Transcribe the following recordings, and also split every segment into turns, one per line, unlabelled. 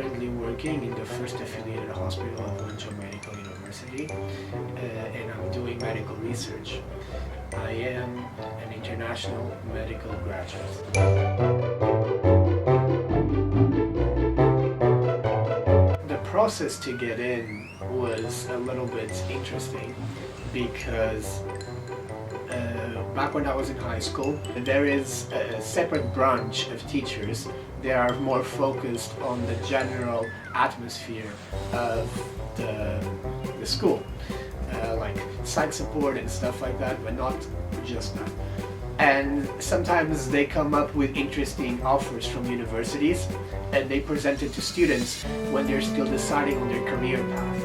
currently working in the first affiliated hospital of Guangzhou Medical University, and I'm doing medical research. I am an international medical graduate. The process to get in was a little bit interesting because back when I was in high school, there is a separate branch of teachers. They are more focused on the general atmosphere of the school, like psych support and stuff like that, but not just that. And sometimes they come up with interesting offers from universities and they present it to students when they're still deciding on their career path.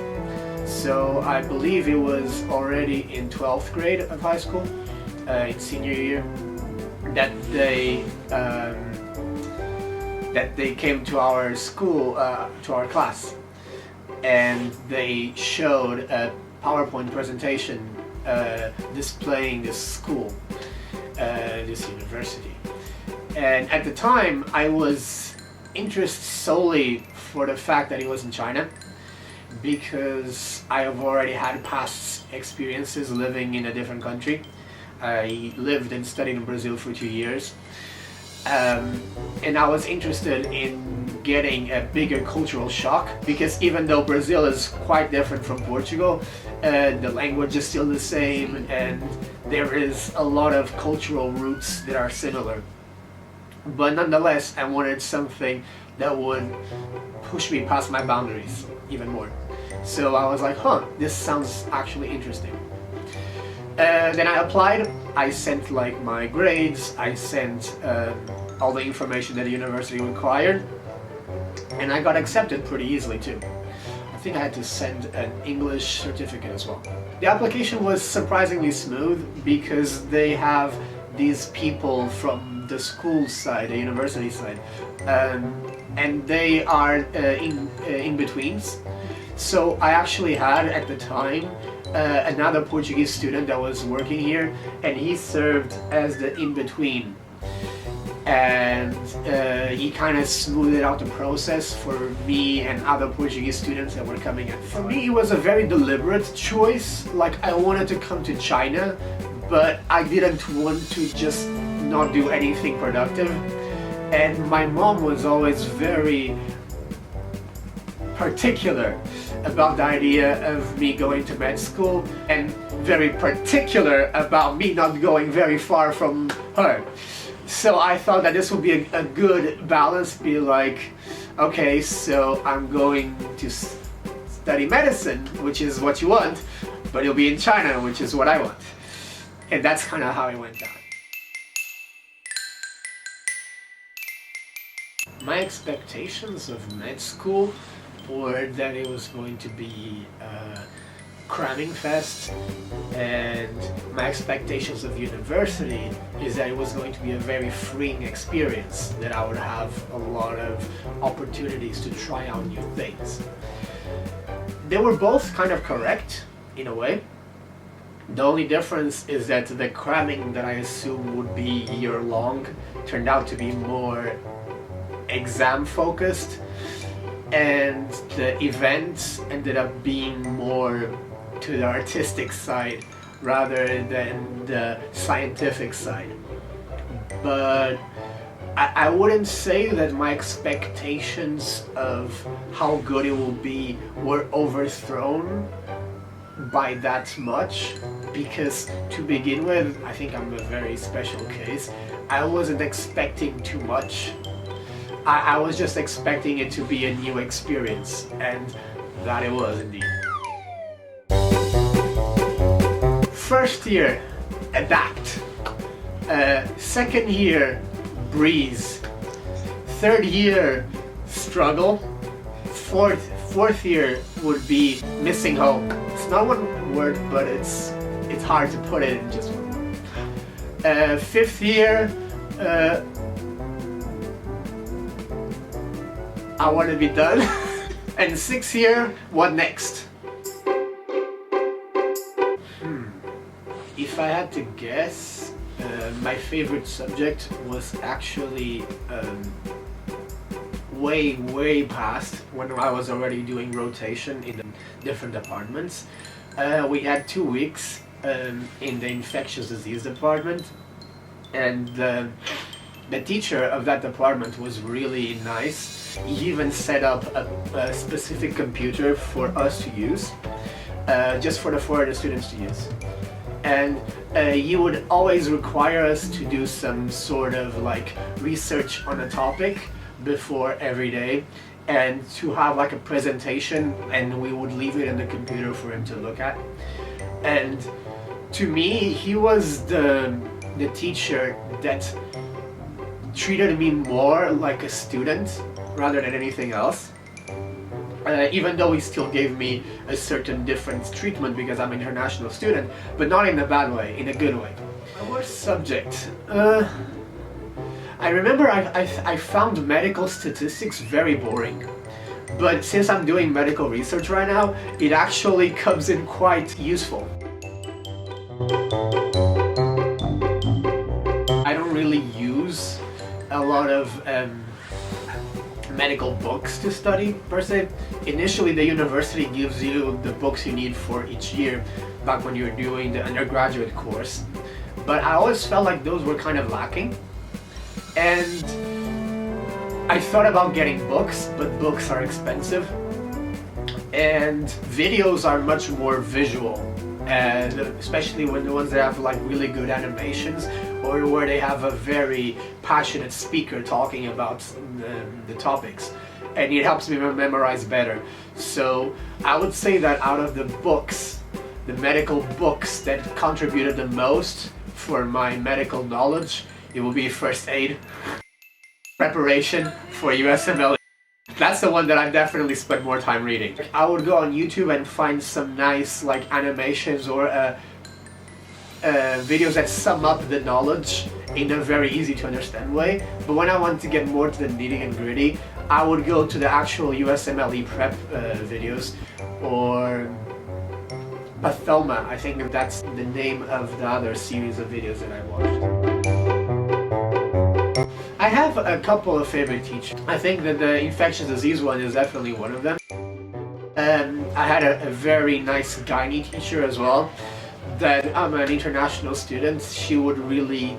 So I believe it was already in 12th grade of high school, in senior year, that they came to our school, to our class, and they showed a PowerPoint presentation displaying this school, this university. And at the time, I was interested solely for the fact that it was in China, because I have already had past experiences living in a different country. I lived and studied in Brazil for 2 years, and I was interested in getting a bigger cultural shock, because even though Brazil is quite different from Portugal, the language is still the same and there is a lot of cultural roots that are similar. But nonetheless, I wanted something that would push me past my boundaries even more. So I was like, this sounds actually interesting. Then I applied. I sent like my grades, I sent all the information that the university required, and I got accepted pretty easily too. I think I had to send an English certificate as well. The application was surprisingly smooth because they have these people from the school side, the university side, and they are in-betweens. So I actually had at the time another Portuguese student that was working here, and he served as the in-between, and he kind of smoothed out the process for me and other Portuguese students that were coming in. For me, it was a very deliberate choice. Like, I wanted to come to China, but I didn't want to just not do anything productive, and my mom was always very particular about the idea of me going to med school, and very particular about me not going very far from her. So I thought that this would be a good balance, be like, okay, so I'm going to study medicine, which is what you want, but you'll be in China, which is what I want. And that's kind of how it went down. My expectations of med school were that it was going to be a cramming fest, and my expectations of university is that it was going to be a very freeing experience, that I would have a lot of opportunities to try out new things. They were both kind of correct in a way. The only difference is that the cramming that I assumed would be year-long turned out to be more exam-focused, and the events ended up being more to the artistic side rather than the scientific side. But I wouldn't say that my expectations of how good it will be were overthrown by that much, because to begin with, I think I'm a very special case. I wasn't expecting too much. I was just expecting it to be a new experience, and that it was indeed. First year, adapt. Second year, breeze. Third year, struggle. Fourth year would be missing home. It's not one word, but it's hard to put it in just one word. Fifth year, I want to be done. And sixth year, what next? If I had to guess, my favorite subject was actually way past when I was already doing rotation in the different departments. We had 2 weeks in the infectious disease department, and the teacher of that department was really nice. He even set up a specific computer for us to use, just for the foreign students to use. And he would always require us to do some sort of like research on a topic before every day, and to have like a presentation, and we would leave it in the computer for him to look at. And to me, he was the teacher that treated me more like a student rather than anything else. Even though he still gave me a certain different treatment because I'm an international student, but not in a bad way, in a good way. My worst subject? I remember I found medical statistics very boring. But since I'm doing medical research right now, it actually comes in quite useful. I don't really use a lot of medical books to study per se. Initially, the university gives you the books you need for each year back when you're doing the undergraduate course, but I always felt like those were kind of lacking, and I thought about getting books, but books are expensive and videos are much more visual, and especially when the ones that have like really good animations or where they have a very passionate speaker talking about the topics, and it helps me memorize better. So I would say that out of the books, the medical books that contributed the most for my medical knowledge, it will be first aid, preparation for USMLE. That's the one that I definitely spent more time reading. I would go on YouTube and find some nice like animations or videos that sum up the knowledge in a very easy to understand way. But when I want to get more to the nitty and gritty, I would go to the actual USMLE prep videos, or Pathelma, I think that's the name of the other series of videos that I watched. I have a couple of favorite teachers. I think that the infectious disease one is definitely one of them. I had a very nice gynae teacher as well, that I'm an international student. She would really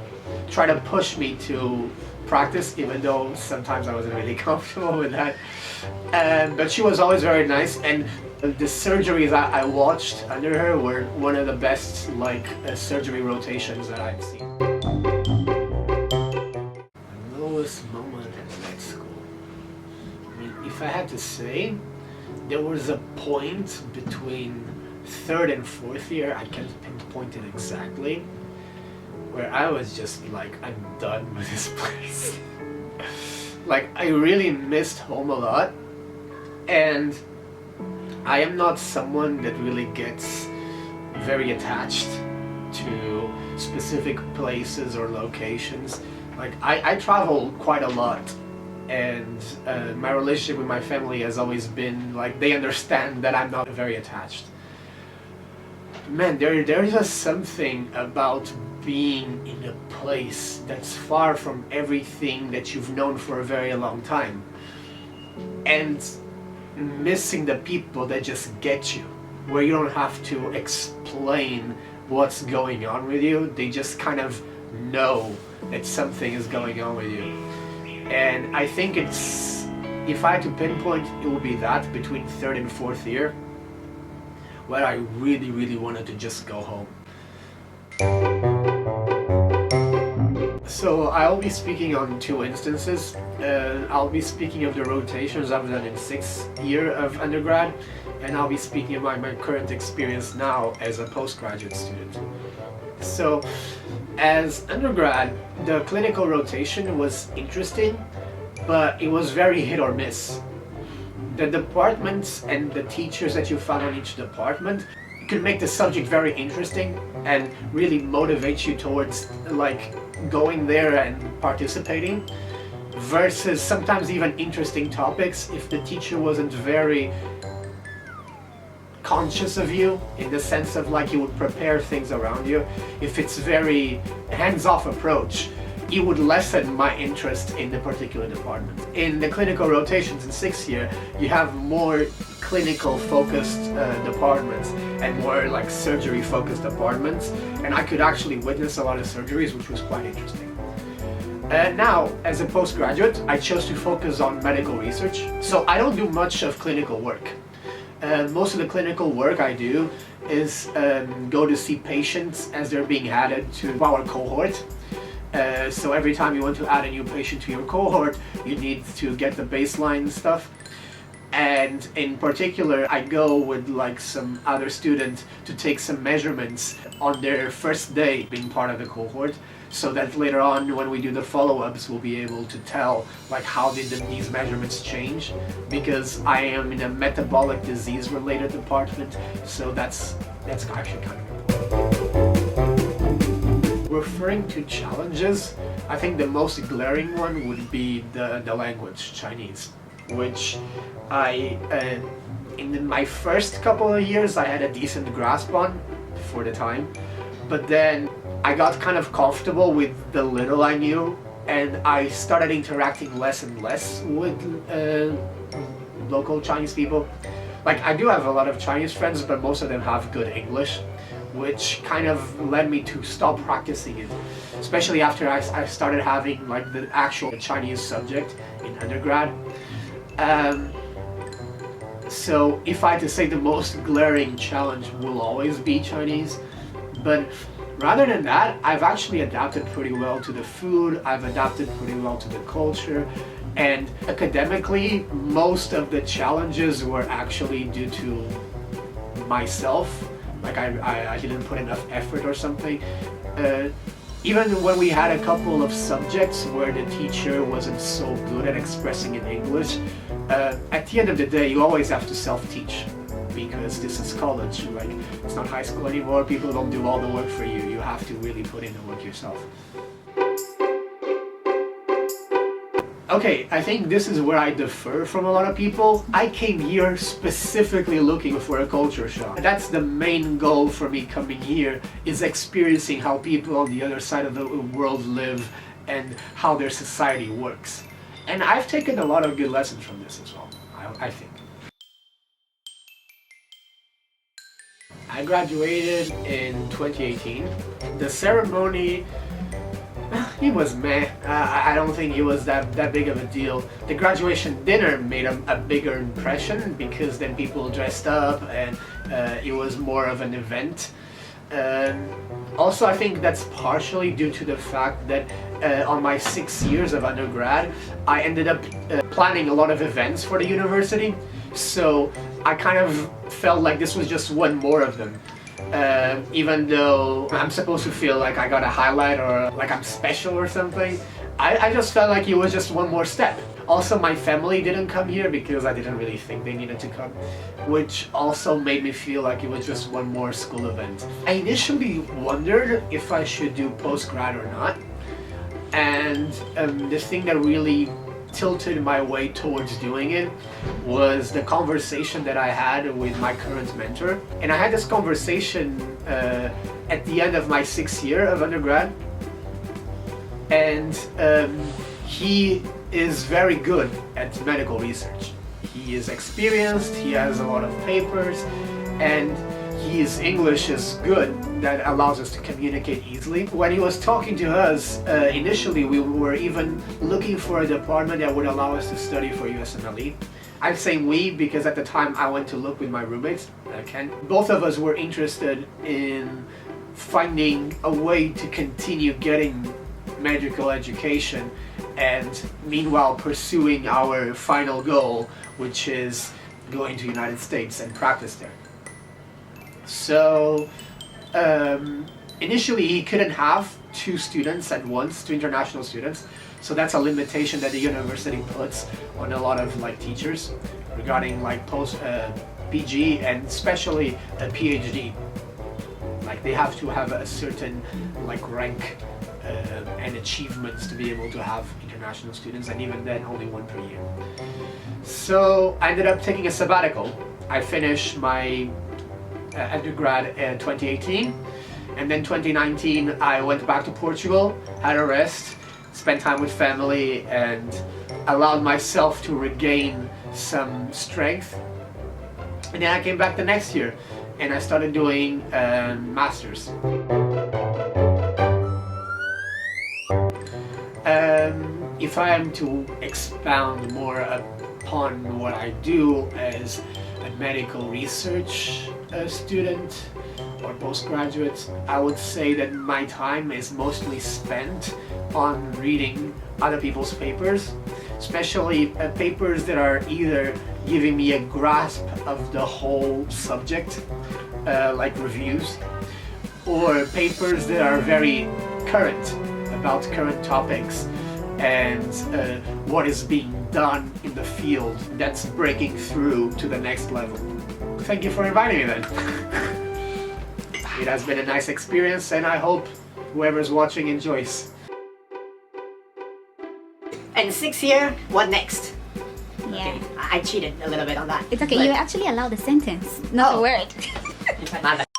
try to push me to practice, even though sometimes I wasn't really comfortable with that. But she was always very nice, and the surgeries I watched under her were one of the best like surgery rotations that I've seen. My lowest moment at med school. I mean, if I had to say, there was a point between 3rd and 4th year, I can't pinpoint it exactly, where I was just like, I'm done with this place. Like, I really missed home a lot, and I am not someone that really gets very attached to specific places or locations. Like, I travel quite a lot, and my relationship with my family has always been like, they understand that I'm not very attached. Man, there's just something about being in a place that's far from everything that you've known for a very long time, and missing the people that just get you, where you don't have to explain what's going on with you. They just kind of know that something is going on with you. And I think it's, if I had to pinpoint, it would be that between 3rd and 4th year, where I really wanted to just go home. So I'll be speaking on 2 instances. I'll be speaking of the rotations I've done in 6th year of undergrad, and I'll be speaking about my current experience now as a postgraduate student. So as undergrad, the clinical rotation was interesting, but it was very hit or miss. The departments and the teachers that you found on each department could make the subject very interesting and really motivate you towards like going there and participating, versus sometimes even interesting topics if the teacher wasn't very conscious of you, in the sense of like he would prepare things around you. If it's very hands-off approach, it would lessen my interest in the particular department. In the clinical rotations in 6th year, you have more clinical focused departments and more like surgery focused departments, and I could actually witness a lot of surgeries, which was quite interesting. Now, as a postgraduate, I chose to focus on medical research, so I don't do much of clinical work. Most of the clinical work I do is go to see patients as they're being added to our cohort. So every time you want to add a new patient to your cohort, you need to get the baseline stuff. And in particular, I go with like some other student to take some measurements on their first day being part of the cohort, so that later on when we do the follow-ups we'll be able to tell like how did these measurements change, because I am in a metabolic disease related department, so that's actually kind of important. Referring to challenges, I think the most glaring one would be the language, Chinese, which in my first couple of years I had a decent grasp on for the time, but then I got kind of comfortable with the little I knew, and I started interacting less and less with local Chinese people. Like, I do have a lot of Chinese friends, but most of them have good English, which kind of led me to stop practicing it, especially after I started having like the actual Chinese subject in undergrad. So if I had to say, the most glaring challenge will always be Chinese, but rather than that, I've actually adapted pretty well to the food, I've adapted pretty well to the culture, and academically, most of the challenges were actually due to myself. Like I didn't put enough effort or something. Even when we had a couple of subjects where the teacher wasn't so good at expressing in English, at the end of the day you always have to self-teach, because this is college, like it's not high school anymore, people don't do all the work for you, you have to really put in the work yourself. Okay, I think this is where I differ from a lot of people. I came here specifically looking for a culture shock. That's the main goal for me coming here, is experiencing how people on the other side of the world live and how their society works. And I've taken a lot of good lessons from this as well, I think. I graduated in 2018. The ceremony, it was meh. I don't think it was that big of a deal. The graduation dinner made a bigger impression, because then people dressed up and it was more of an event. Also, I think that's partially due to the fact that on my 6 years of undergrad, I ended up planning a lot of events for the university. So I kind of felt like this was just one more of them. Even though I'm supposed to feel like I got a highlight or like I'm special or something, I just felt like it was just one more step. Also, my family didn't come here because I didn't really think they needed to come, which also made me feel like it was just one more school event. I initially wondered if I should do post-grad or not, and the thing that really tilted my way towards doing it was the conversation that I had with my current mentor. And I had this conversation at the end of my 6th year of undergrad, and he is very good at medical research. He is experienced, he has a lot of papers, and his English is good, that allows us to communicate easily. When he was talking to us, initially we were even looking for a department that would allow us to study for USMLE. I'm saying we because at the time I went to look with my roommates, Ken. Both of us were interested in finding a way to continue getting medical education and meanwhile pursuing our final goal, which is going to the United States and practice there. So initially he couldn't have 2 students at once, 2 international students, so that's a limitation that the university puts on a lot of like teachers regarding like post PG and especially a PhD. Like they have to have a certain like rank and achievements to be able to have international students, and even then only 1 per year. So I ended up taking a sabbatical. I finished my undergrad in 2018, and then 2019 I went back to Portugal, had a rest, spent time with family, and allowed myself to regain some strength. And then I came back the next year and I started doing masters. If I am to expound more upon what I do as a medical research student or postgraduate, I would say that my time is mostly spent on reading other people's papers, especially papers that are either giving me a grasp of the whole subject, like reviews, or papers that are very current, about current topics and what is being done in the field that's breaking through to the next level. Thank you for inviting me then. It has been a nice experience and I hope whoever's watching enjoys.
And 6th year, what next?
Yeah.
Okay, I cheated a little bit on that.
It's okay,
but-
you actually allowed the sentence, not a word.
My bad.